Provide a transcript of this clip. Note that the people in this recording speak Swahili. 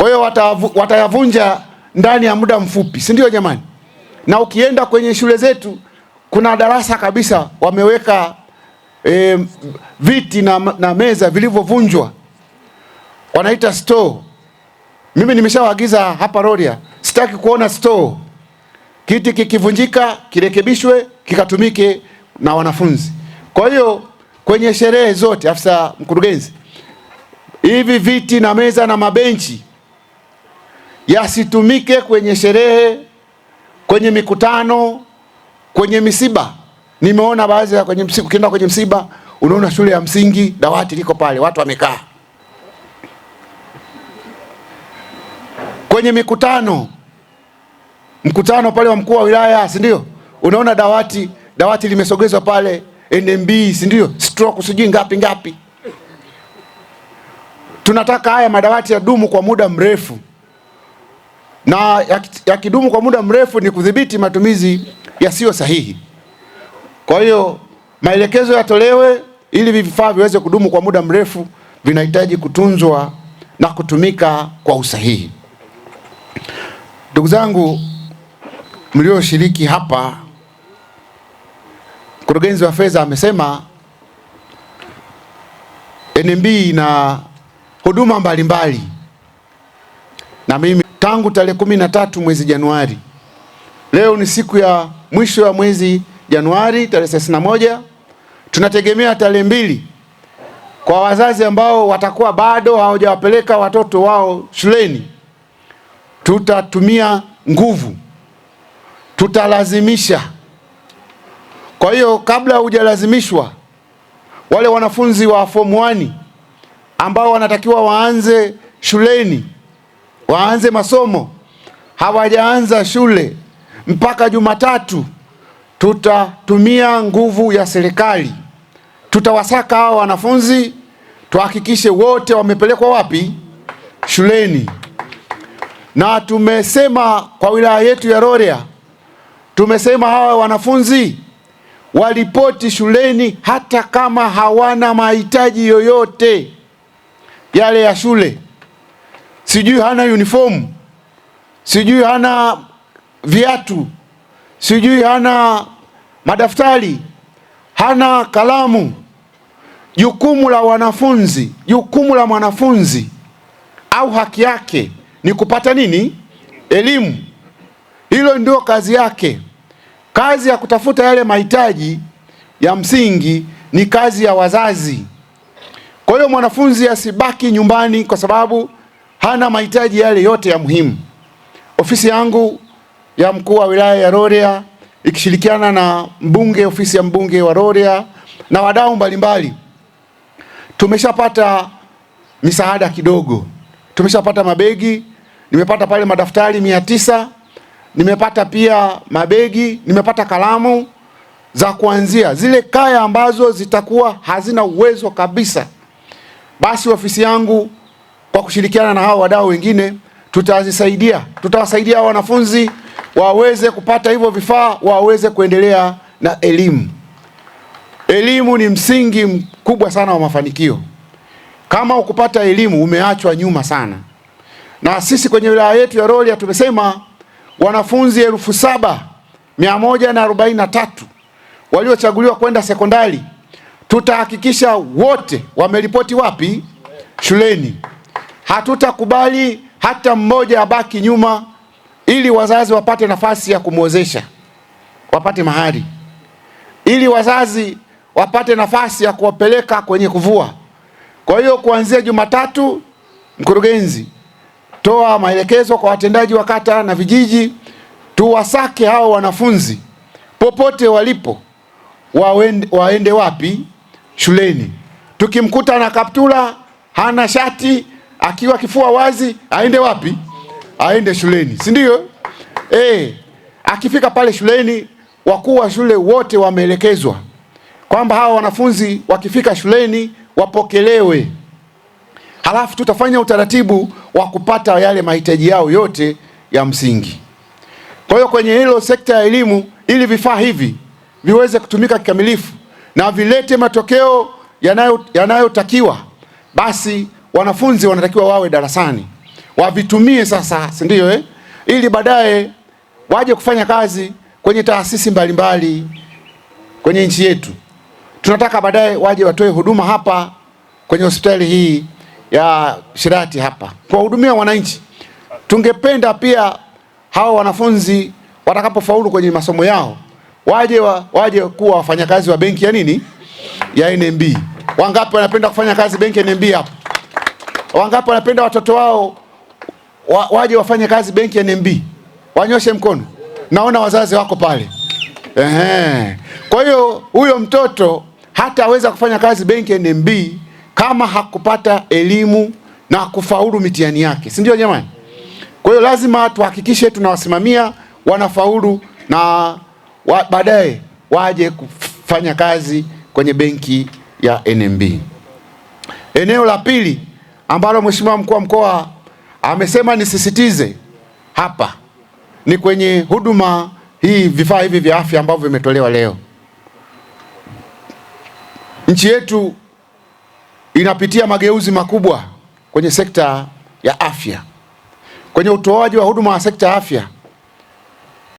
Kwa hiyo watayavunja ndani ya muda mfupi, si ndio jamani? Na ukienda kwenye shule zetu kuna darasa kabisa wameweka viti na meza vilivyovunjwa, wanaita store. Mimi nimeshawaagiza hapa Rorya, sitaki kuona store. Kiti kikivunjika kirekebishwe kikatumike na wanafunzi. Kwa hiyo kwenye sherehe zote, afisa mkurugenzi, hivi viti na meza na mabenchi yasitumike kwenye sherehe, kwenye mikutano, kwenye misiba. Nimeona baadhi ya kwenye msiba, ukienda kwenye msiba unaona shule ya msingi dawati liko pale, watu wamekaa. Kwenye mkutano pale wa mkuu wa wilaya, si ndio? Unaona dawati limesogezwa pale, NMB, si ndio? Stroke sijui ngapi. Tunataka haya madawati yadumu kwa muda mrefu, na yakidumu kwa muda mrefu ni kudhibiti matumizi yasiyo sahihi. Kwa hiyo maelekezo yatolewe ili vifaa viweze kudumu kwa muda mrefu, vinahitaji kutunzwa na kutumika kwa usahihi. Ndugu zangu mlioshiriki hapa, mkurugenzi wa fedha amesema NMB na huduma mbalimbali, na mimi tangu tarehe 13 mwezi Januari, leo ni siku ya mwisho ya mwezi Januari tarehe 31, tunategemea tarehe 2 kwa wazazi ambao watakuwa bado hawajawapeleka watoto wao shuleni, tutatumia nguvu, tutalazimisha. Kwa hiyo kabla hujalazimishwa, wale wanafunzi wa form 1 ambao wanatakiwa waanze shuleni, waanze masomo, hawajaanza shule mpaka Jumatatu, tutatumia nguvu ya serikali. Tutawasaka hao wanafunzi, tuhakikishe wote wamepelekwa wapi? Shuleni. Na tumesema kwa wilaya yetu ya Rorya, tumesema hawa wanafunzi walipoti shuleni hata kama hawana mahitaji yoyote yale ya shule. Sijui hana uniform, sijui hana viatu, sijui hana madaftari, hana kalamu. Jukumu la wanafunzi, jukumu la mwanafunzi au haki yake ni kupata nini? Elimu. Hilo ndio kazi yake. Kazi ya kutafuta yale mahitaji ya msingi ni kazi ya wazazi. Kwa hiyo mwanafunzi asibaki nyumbani kwa sababu hana mahitaji yale yote ya muhimu. Ofisi yangu ya mkuu wa wilaya ya Rorya ikishirikiana na mbunge, ofisi ya mbunge wa Rorya na wadau mbalimbali, tumeshapata misaada kidogo. Tumeshapata mabegi, nimepata pale madaftari 900, nimepata pia mabegi, nimepata kalamu za kuanzia zile kaya ambazo zitakuwa hazina uwezo kabisa. Basi ofisi yangu kwa kushirikiana na hao wadau wengine tutawasaidia wanafunzi waweze kupata hivyo vifaa, waweze kuendelea na elimu. Elimu ni msingi mkubwa sana wa mafanikio. Kama ukupata elimu umeachwa nyuma sana. Na sisi kwenye wilaya yetu ya Rorya tumesema wanafunzi 7,143 waliochaguliwa kwenda sekondari, tutahakikisha wote wameripoti wapi? Shuleni. Hatutakubali hata mmoja abaki nyuma, ili wazazi wapate nafasi ya kumwozesha, wapate mahari, ili wazazi wapate nafasi ya kuwapeleka kwenye kuvua. Kwa hiyo kuanzia Jumatatu, mkurugenzi, toa maelekezo kwa watendaji wa kata na vijiji, tuwasake hao wanafunzi popote walipo, waende wapi? Shuleni. Tukimkuta na kaptula, hana shati, akiwa kifua wazi, aende wapi? Aende shuleni, si ndio? Akifika pale shuleni, wakuu wa shule wote wameelekezwa kwamba hawa wanafunzi wakifika shuleni wapokelewe. Halafu tutafanya utaratibu wa kupata yale mahitaji yao yote ya msingi. Kwa hiyo kwenye hilo sekta ya elimu, ili vifaa hivi viweze kutumika kikamilifu na vilete matokeo yanayotakiwa, basi wanafunzi wanatakiwa wawe darasani. wavitumie sasa, si ndio ili baadaye waje kufanya kazi kwenye taasisi mbalimbali kwenye nchi yetu. Tunataka baadaye waje watoe huduma hapa kwenye hospitali hii ya Shirati hapa kuwahudumia wananchi. Tungependa pia hao wanafunzi watakapofaulu kwenye masomo yao waje kuwa wafanyakazi wa benki ya nini, ya NMB. Wangapi wanapenda kufanya kazi benki ya NMB hapa? Wangapi wanapenda watoto wao waje wafanye kazi benki ya NMB? Wanyoshe mkono. Naona wazazi wako pale. Kwa hiyo huyo mtoto hataweza kufanya kazi benki ya NMB kama hakupata elimu na kufaulu mitihani yake, si ndio jamani? Kwa hiyo lazima tuhakikishe tunawasimamia wanafaulu na baadaye waje kufanya kazi kwenye benki ya NMB. Eneo la pili ambalo Mheshimiwa Mkuu wa Mkoa amesema nisisitize hapa ni kwenye huduma hii, vifaa hivi vya afya ambavyo vimetolewa leo. Nchi yetu inapitia mageuzi makubwa kwenye sekta ya afya. Kwenye utoaji wa huduma wa sekta ya afya